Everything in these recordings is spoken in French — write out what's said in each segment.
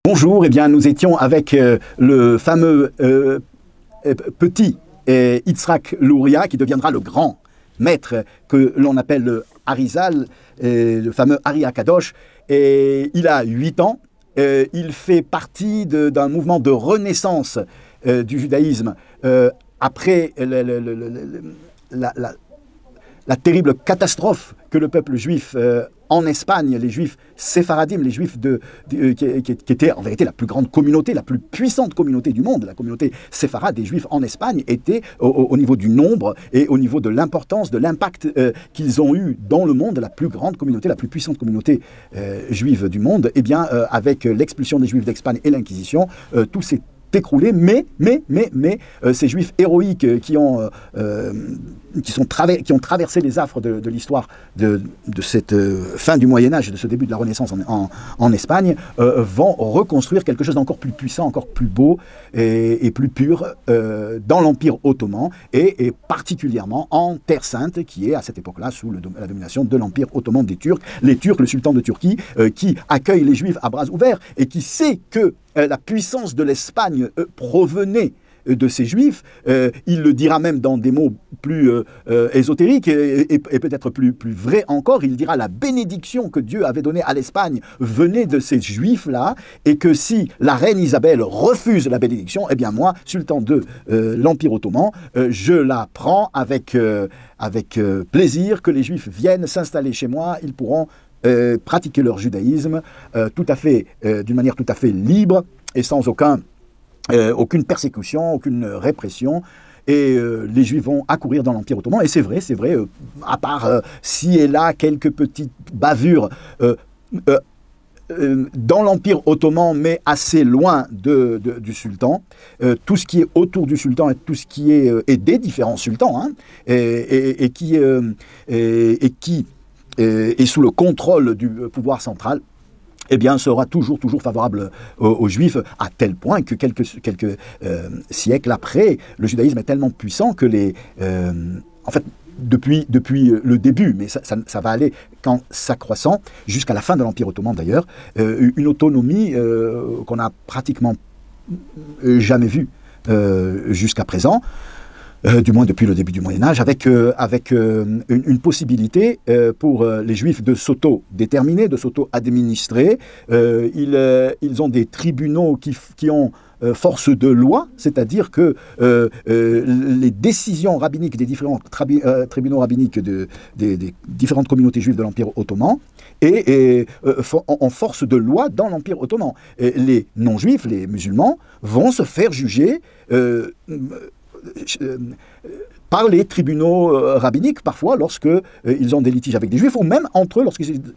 Bonjour, eh bien, nous étions avec le fameux petit Yitzhak Luria, qui deviendra le grand maître que l'on appelle le Harizal, le fameux Ari Akadosh. Et il a 8 ans, il fait partie d'un mouvement de renaissance du judaïsme après la terrible catastrophe que le peuple juif en Espagne, les juifs séfaradim, les juifs qui étaient en vérité la plus grande communauté, la plus puissante communauté du monde, la communauté séfarade des juifs en Espagne, était au niveau du nombre et au niveau de l'importance, de l'impact qu'ils ont eu dans le monde, la plus grande communauté, la plus puissante communauté juive du monde. Eh bien, avec l'expulsion des juifs d'Espagne et l'Inquisition, tout s'est écroulé, mais ces juifs héroïques qui ont traversé les affres de l'histoire de cette fin du Moyen-Âge, de ce début de la Renaissance en Espagne, vont reconstruire quelque chose d'encore plus puissant, encore plus beau et plus pur dans l'Empire ottoman et particulièrement en Terre Sainte, qui est à cette époque-là sous la domination de l'Empire ottoman des Turcs. Les Turcs, le sultan de Turquie, qui accueille les Juifs à bras ouverts et qui sait que la puissance de l'Espagne provenait de ces Juifs. Il le dira même dans des mots plus ésotériques et peut-être plus vrais encore. Il dira la bénédiction que Dieu avait donnée à l'Espagne venait de ces Juifs-là, et que si la reine Isabelle refuse la bénédiction, eh bien moi, sultan de l'Empire ottoman, je la prends avec plaisir, que les Juifs viennent s'installer chez moi. Ils pourront pratiquer leur judaïsme d'une manière tout à fait libre et sans aucune persécution, aucune répression. Et les Juifs vont accourir dans l'Empire ottoman. Et c'est vrai, à part ci et là quelques petites bavures dans l'Empire ottoman, mais assez loin du sultan, tout ce qui est autour du sultan et tout ce qui est des différents sultans, hein, et qui et sous le contrôle du pouvoir central, eh bien, sera toujours favorable aux Juifs, à tel point que quelques siècles après, le judaïsme est tellement puissant que en fait, depuis le début, mais ça va aller qu'en s'accroissant, jusqu'à la fin de l'Empire ottoman d'ailleurs, une autonomie qu'on n'a pratiquement jamais vue jusqu'à présent. Du moins depuis le début du Moyen-Âge, avec une possibilité pour les Juifs de s'auto-déterminer, de s'auto-administrer. Ils ont des tribunaux qui ont force de loi, c'est-à-dire que les décisions rabbiniques des différents tribunaux rabbiniques des différentes communautés juives de l'Empire ottoman ont force de loi dans l'Empire ottoman. Et les non-juifs, les musulmans, vont se faire juger par les tribunaux rabbiniques, parfois, lorsque ils ont des litiges avec des juifs, ou même entre eux,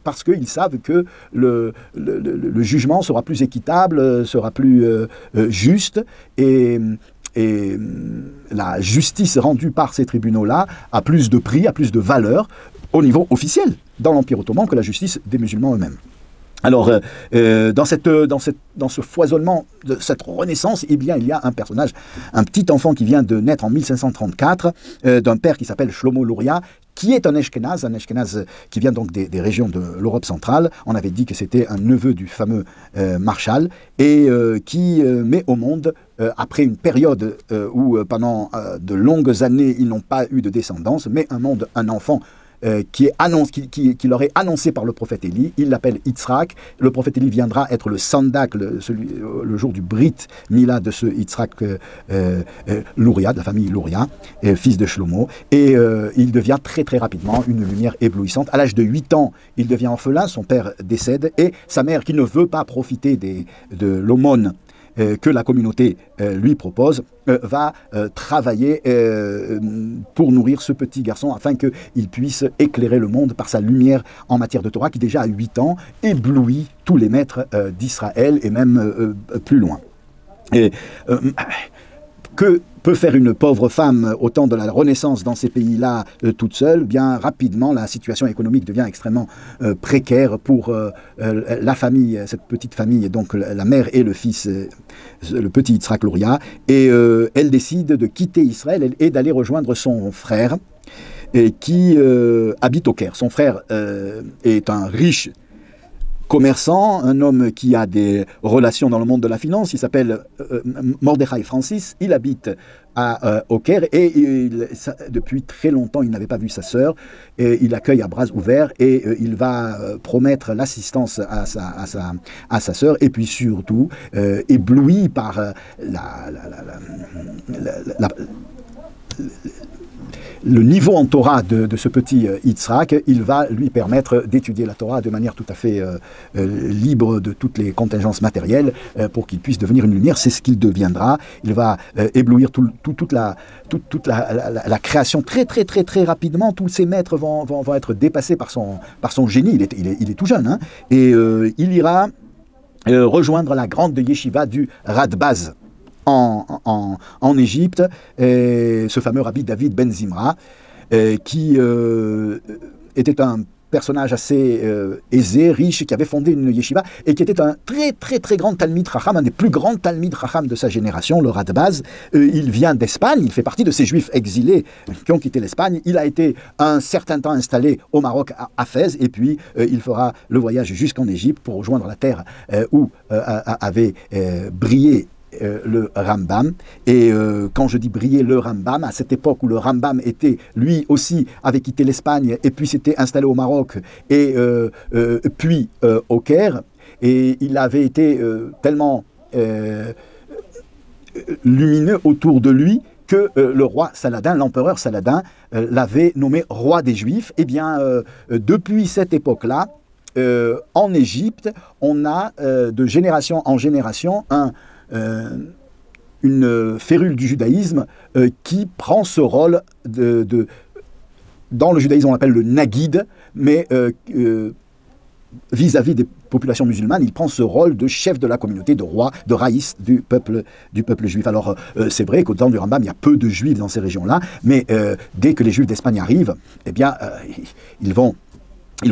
parce qu'ils savent que le jugement sera plus équitable, sera plus juste, et la justice rendue par ces tribunaux-là a plus de prix, a plus de valeur au niveau officiel dans l'Empire ottoman que la justice des musulmans eux-mêmes. Alors, dans ce foisonnement de cette renaissance, eh bien, il y a un personnage, un petit enfant qui vient de naître en 1534, d'un père qui s'appelle Shlomo Luria, qui est un Ashkénaze qui vient donc des régions de l'Europe centrale. On avait dit que c'était un neveu du fameux Marshall, et qui met au monde, après une période où pendant de longues années, ils n'ont pas eu de descendance, mais un enfant qui leur est annoncé par le prophète Élie. Il l'appelle Yitzhak. Le prophète Élie viendra être le sandak, le jour du Brit Mila de ce Yitzhak Luria, de la famille Luria, fils de Shlomo. Et il devient très très rapidement une lumière éblouissante. À l'âge de 8 ans, il devient orphelin, son père décède, et sa mère, qui ne veut pas profiter de l'aumône que la communauté lui propose, va travailler pour nourrir ce petit garçon afin qu'il puisse éclairer le monde par sa lumière en matière de Torah, qui déjà à 8 ans éblouit tous les maîtres d'Israël et même plus loin. Et que peut faire une pauvre femme au temps de la Renaissance dans ces pays-là toute seule? Bien rapidement, la situation économique devient extrêmement précaire pour la famille, cette petite famille, donc la mère et le fils, le petit Yitzhak Luria, et elle décide de quitter Israël et d'aller rejoindre son frère qui habite au Caire. Son frère est un riche commerçant, un homme qui a des relations dans le monde de la finance. Il s'appelle Mordechai Francis. Il habite au Caire et depuis très longtemps, il n'avait pas vu sa sœur. Et il l'accueille à bras ouverts et il va promettre l'assistance à sa sœur. Et puis surtout, ébloui par le niveau en Torah de ce petit Yitzhak, il va lui permettre d'étudier la Torah de manière tout à fait libre de toutes les contingences matérielles pour qu'il puisse devenir une lumière. C'est ce qu'il deviendra. Il va éblouir toute la création très rapidement. Tous ses maîtres vont être dépassés par son génie. Il est tout jeune. Hein, et il ira rejoindre la grande yeshiva du Radbaz en Égypte, ce fameux rabbi David Ben Zimra, qui était un personnage assez aisé, riche, qui avait fondé une yeshiva et qui était un très grand Talmid Chacham, un des plus grands Talmid Chacham de sa génération, le Radbaz. Il vient d'Espagne, il fait partie de ces juifs exilés qui ont quitté l'Espagne. Il a été un certain temps installé au Maroc, à Fès, et puis il fera le voyage jusqu'en Égypte pour rejoindre la terre où avait brillé le Rambam. Et quand je dis briller le Rambam, à cette époque où le Rambam était, lui aussi, avait quitté l'Espagne et puis s'était installé au Maroc et puis au Caire, et il avait été tellement lumineux autour de lui que le roi Saladin, l'empereur Saladin, l'avait nommé roi des Juifs. Eh bien, depuis cette époque-là, en Égypte, on a de génération en génération une férule du judaïsme qui prend ce rôle dans le judaïsme on l'appelle le naguide, mais vis-à-vis des populations musulmanes, il prend ce rôle de chef de la communauté, de roi, de raïs du peuple juif. Alors c'est vrai qu'au temps du Rambam, il y a peu de juifs dans ces régions-là, mais dès que les juifs d'Espagne arrivent, eh bien ils vont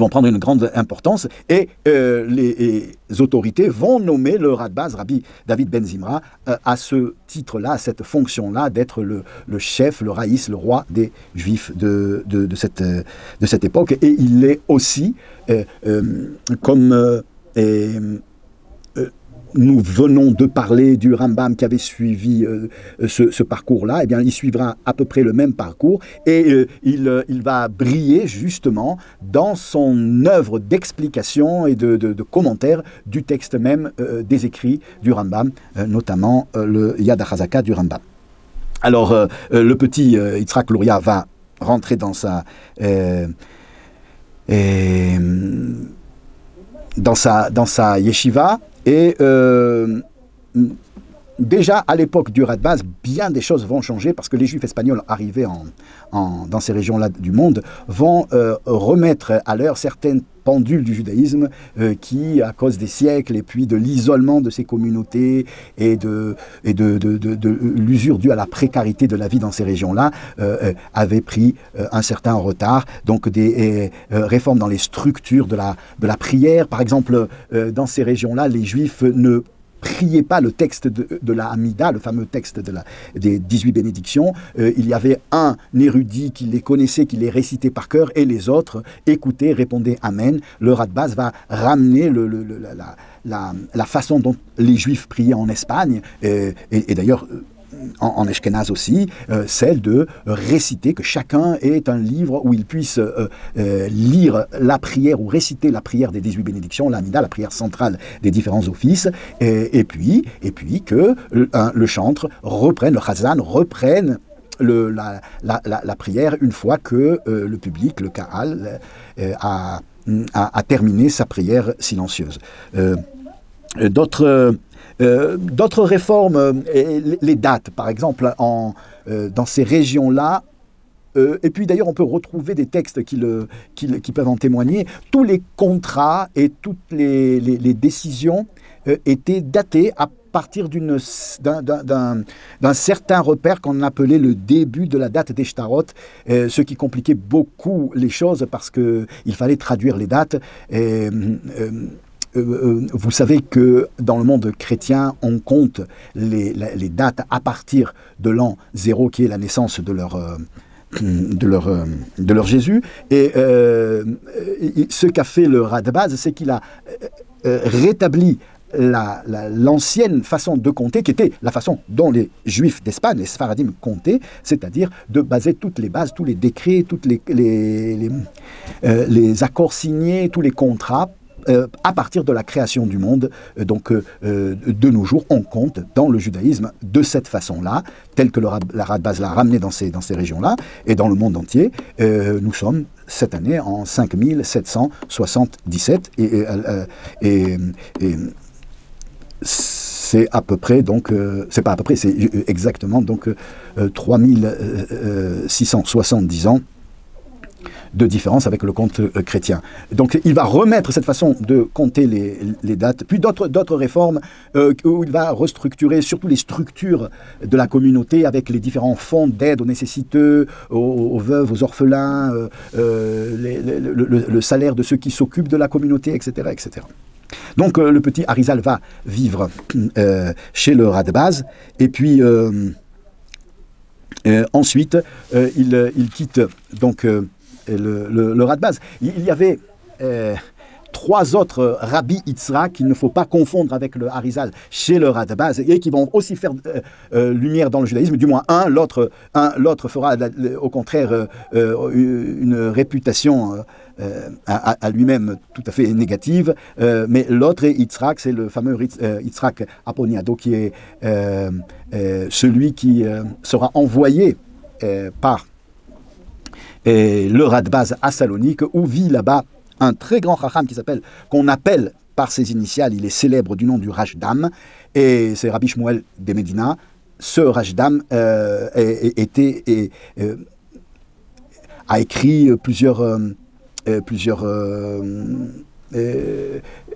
prendre une grande importance et les autorités vont nommer le Radbaz, Rabbi David Ben Zimra, à ce titre-là, à cette fonction-là, d'être le chef, le raïs, le roi des Juifs de cette époque. Et il est aussi, comme nous venons de parler du Rambam qui avait suivi ce parcours-là, eh bien, il suivra à peu près le même parcours et il va briller justement dans son œuvre d'explication et de commentaire du texte même des écrits du Rambam, notamment le Yad HaChazaka du Rambam. Alors, le petit Yitzhak Luria va rentrer dans sa yeshiva. Et déjà à l'époque du Radbaz, bien des choses vont changer parce que les Juifs espagnols arrivés dans ces régions-là du monde vont remettre à l'heure certaines pendules du judaïsme qui, à cause des siècles et puis de l'isolement de ces communautés et de l'usure due à la précarité de la vie dans ces régions-là, avaient pris un certain retard. Donc des réformes dans les structures de la prière. Par exemple, dans ces régions-là, les Juifs ne priez pas le texte de la Hamida, le fameux texte des 18 bénédictions. Il y avait un érudit qui les connaissait, qui les récitait par cœur, et les autres écoutaient, répondaient Amen. Le Radbaz va ramener la façon dont les Juifs priaient en Espagne, et d'ailleurs en Ashkenaz aussi, celle de réciter, que chacun ait un livre où il puisse lire la prière ou réciter la prière des 18 bénédictions, l'Amida, la prière centrale des différents offices, et puis que le chantre reprenne, le chazan reprenne la prière une fois que le public, le Kahal, a terminé sa prière silencieuse. D'autres réformes, les dates, par exemple, dans ces régions-là, et puis d'ailleurs on peut retrouver des textes qui peuvent en témoigner, tous les contrats et toutes les décisions étaient datés à partir d'un certain repère qu'on appelait le début de la date des Shtarot, ce qui compliquait beaucoup les choses parce qu'il fallait traduire les dates. Vous savez que dans le monde chrétien, on compte les dates à partir de l'an 0, qui est la naissance de leur Jésus. Et ce qu'a fait le Radbaz, c'est qu'il a rétablit l'ancienne façon de compter, qui était la façon dont les Juifs d'Espagne, les Sfaradim, comptaient, c'est-à-dire de baser toutes les bases, tous les décrets, toutes les accords signés, tous les contrats, à partir de la création du monde. De nos jours, on compte dans le judaïsme de cette façon-là, telle que la Radbaz l'a ramené dans ces régions-là, et dans le monde entier. Nous sommes cette année en 5777, et c'est à peu près, donc, c'est pas à peu près, c'est exactement, donc, 3670 ans de différence avec le compte chrétien. Donc il va remettre cette façon de compter les dates, puis d'autres réformes où il va restructurer surtout les structures de la communauté avec les différents fonds d'aide aux nécessiteux, aux veuves, aux orphelins, le salaire de ceux qui s'occupent de la communauté, etc. etc. Donc le petit Arizal va vivre chez le Radbaz, et puis ensuite il quitte donc le Radbaz. Il y avait 3 autres Rabbi Yitzhak qu'il ne faut pas confondre avec le Arizal chez le Radbaz, et qui vont aussi faire lumière dans le judaïsme, du moins l'autre fera au contraire une réputation à lui-même tout à fait négative, mais l'autre Yitzhak, c'est le fameux Yitzhak Aponiado, qui est celui qui sera envoyé par le Radbaz à Salonique, où vit là-bas un très grand chacham qu'on appelle par ses initiales, il est célèbre du nom du Rashdam, et c'est Rabbi Shmuel de Medina. Ce Rashdam a écrit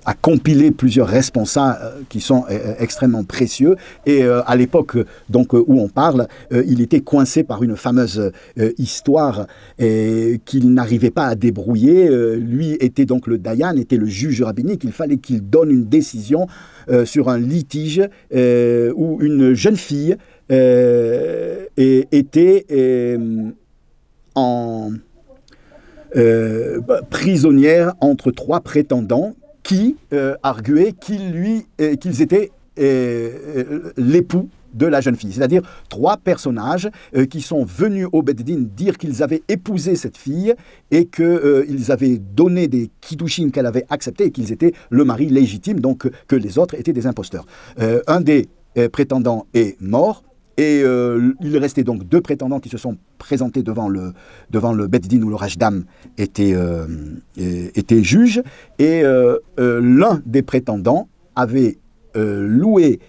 a compilé plusieurs responsables qui sont extrêmement précieux, et à l'époque donc où on parle, il était coincé par une fameuse histoire qu'il n'arrivait pas à débrouiller. Lui était donc le Dayan, était le juge rabbinique. Il fallait qu'il donne une décision sur un litige où une jeune fille était prisonnière entre 3 prétendants qui arguaient qu'ils étaient l'époux de la jeune fille. C'est-à-dire 3 personnages qui sont venus au Beddin dire qu'ils avaient épousé cette fille, et qu'ils avaient donné des kiddushin qu'elle avait acceptés, et qu'ils étaient le mari légitime, donc que les autres étaient des imposteurs. Un des prétendants est mort, et il restait donc 2 prétendants qui se sont présentés devant le Beddin où le Rashdam était juge, et l'un des prétendants avait loué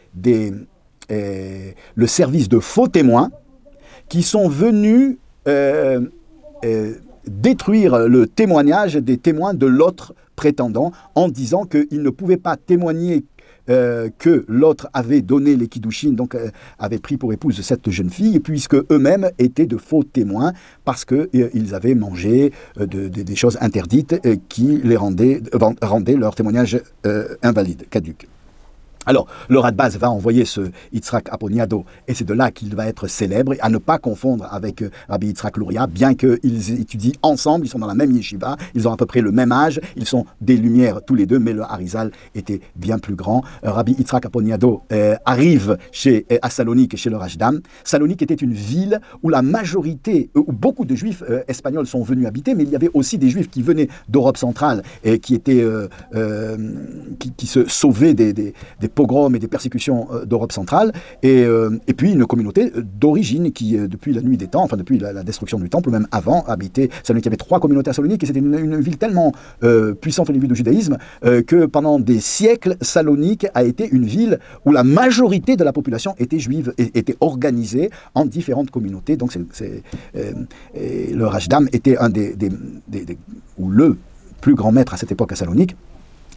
le service de faux témoins qui sont venus détruire le témoignage des témoins de l'autre prétendant, en disant qu'ils ne pouvaient pas témoigner que l'autre avait donné les kiddushin, donc avait pris pour épouse cette jeune fille, puisque eux-mêmes étaient de faux témoins, parce qu'ils avaient mangé des choses interdites qui les rendaient leur témoignage invalide, caduque. Alors, le Radbaz va envoyer ce Yitzhak Aponiado, et c'est de là qu'il va être célèbre, à ne pas confondre avec Rabbi Yitzhak Luria, bien qu'ils étudient ensemble, ils sont dans la même yeshiva, ils ont à peu près le même âge, ils sont des Lumières tous les deux, mais le Arizal était bien plus grand. Rabbi Yitzhak Aponiado arrive à Salonique, chez le Rashdam. Salonique était une ville où la majorité, où beaucoup de Juifs espagnols sont venus habiter, mais il y avait aussi des Juifs qui venaient d'Europe centrale, et qui étaient qui se sauvaient des pogroms et des persécutions d'Europe centrale, et puis une communauté d'origine qui, depuis la nuit des temps, enfin depuis la destruction du temple, même avant, habitait Salonique. Il y avait 3 communautés à Salonique, et c'était une ville tellement puissante au niveau du judaïsme que pendant des siècles, Salonique a été une ville où la majorité de la population était juive, et était organisée en différentes communautés. Donc le Rashdam était ou le plus grand maître à cette époque à Salonique.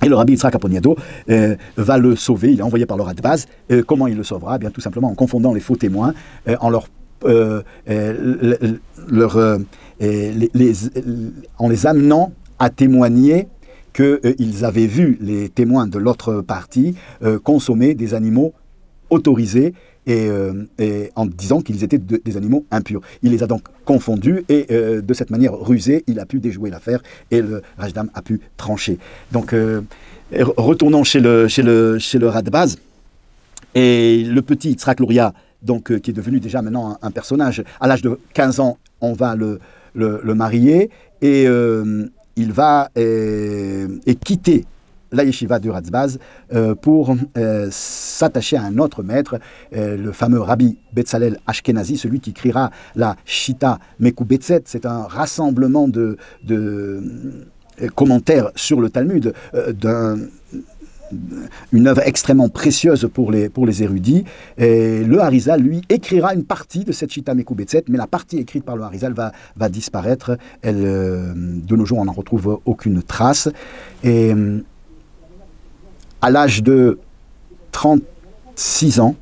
Et le Rabbi Yitzhak Aponiado va le sauver. Il est envoyé par le Radbaz. Comment il le sauvera? Bien tout simplement en confondant les faux témoins, en les amenant à témoigner qu'ils avaient vu les témoins de l'autre partie consommer des animaux autorisés, et en disant qu'ils étaient des animaux impurs. Il les a donc confondus, et de cette manière rusée, il a pu déjouer l'affaire, et le Rashdam a pu trancher. Donc Retournons chez le Radbaz. Et le petit Yitzhak Luria, donc, qui est devenu déjà maintenant un personnage, à l'âge de 15 ans, on va le marier, et il va quitter la yeshiva du Radbaz pour s'attacher à un autre maître, le fameux Rabbi Betzalel Ashkenazi, celui qui écrira la Shita Mekubetset. C'est un rassemblement de commentaires sur le Talmud, une œuvre extrêmement précieuse pour les érudits. Et le Harizal, lui, écrira une partie de cette Shita Mekubetset, mais la partie écrite par le Harizal va disparaître. De nos jours, on n'en retrouve aucune trace. Et à l'âge de 36 ans,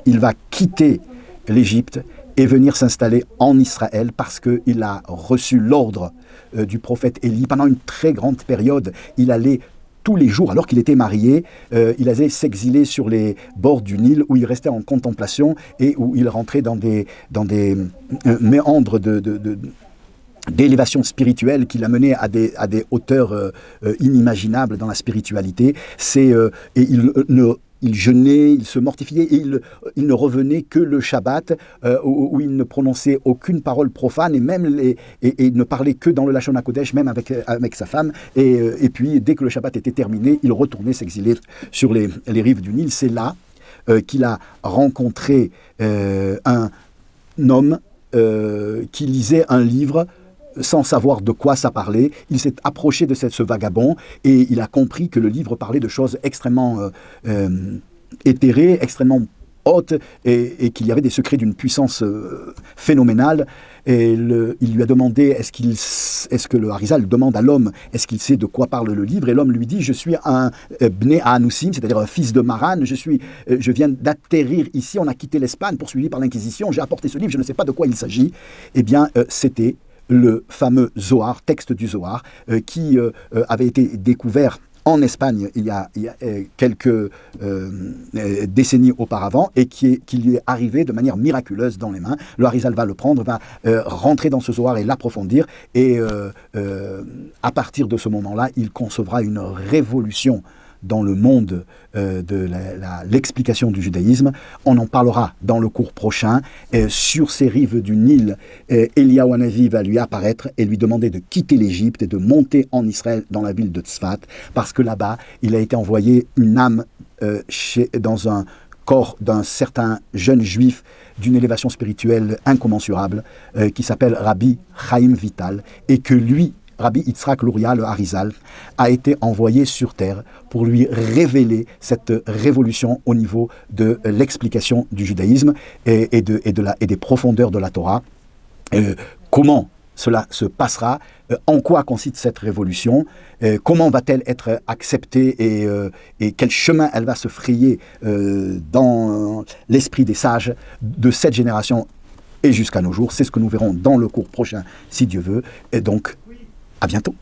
il va quitter l'Égypte et venir s'installer en Israël parce qu'il a reçu l'ordre du prophète Élie. Pendant une très grande période, il allait tous les jours, alors qu'il était marié, il allait s'exiler sur les bords du Nil où il restait en contemplation et où il rentrait dans des méandres d'élévation spirituelle qui l'a mené à des hauteurs inimaginables dans la spiritualité. Il jeûnait, il se mortifiait et il ne revenait que le Shabbat où il ne prononçait aucune parole profane et il ne parlait que dans le Lachon HaKodesh, même avec sa femme. Et puis, dès que le Shabbat était terminé, il retournait s'exiler sur les rives du Nil. C'est là qu'il a rencontré un homme qui lisait un livre sans savoir de quoi ça parlait. Il s'est approché de ce vagabond et il a compris que le livre parlait de choses extrêmement éthérées, extrêmement hautes et qu'il y avait des secrets d'une puissance phénoménale. Et il lui a demandé, est-ce que le Harizal demande à l'homme, est-ce qu'il sait de quoi parle le livre? Et l'homme lui dit, je suis un Bnei Anoussim, c'est-à-dire un fils de Maran, je viens d'atterrir ici, on a quitté l'Espagne, poursuivi par l'Inquisition, j'ai apporté ce livre, je ne sais pas de quoi il s'agit. Eh bien, c'était le fameux Zohar, texte du Zohar, qui avait été découvert en Espagne il y a quelques décennies auparavant et qui lui est arrivé de manière miraculeuse dans les mains. Le Harizal va le prendre, va rentrer dans ce Zohar et l'approfondir et à partir de ce moment-là, il concevra une révolution dans le monde de l'explication du judaïsme. On en parlera dans le cours prochain. Sur ces rives du Nil, Eliyahu Hanavi va lui apparaître et lui demander de quitter l'Égypte et de monter en Israël dans la ville de Tzfat, parce que là-bas, il a été envoyé une âme dans un corps d'un certain jeune juif d'une élévation spirituelle incommensurable qui s'appelle Rabbi Chaim Vital, et que lui, Rabbi Yitzhak Luria, le Harizal, a été envoyé sur terre pour lui révéler cette révolution au niveau de l'explication du judaïsme et des profondeurs de la Torah. Comment cela se passera, en quoi consiste cette révolution, comment va-t-elle être acceptée et quel chemin elle va se frayer dans l'esprit des sages de cette génération et jusqu'à nos jours. C'est ce que nous verrons dans le cours prochain, si Dieu veut. Et donc, à bientôt.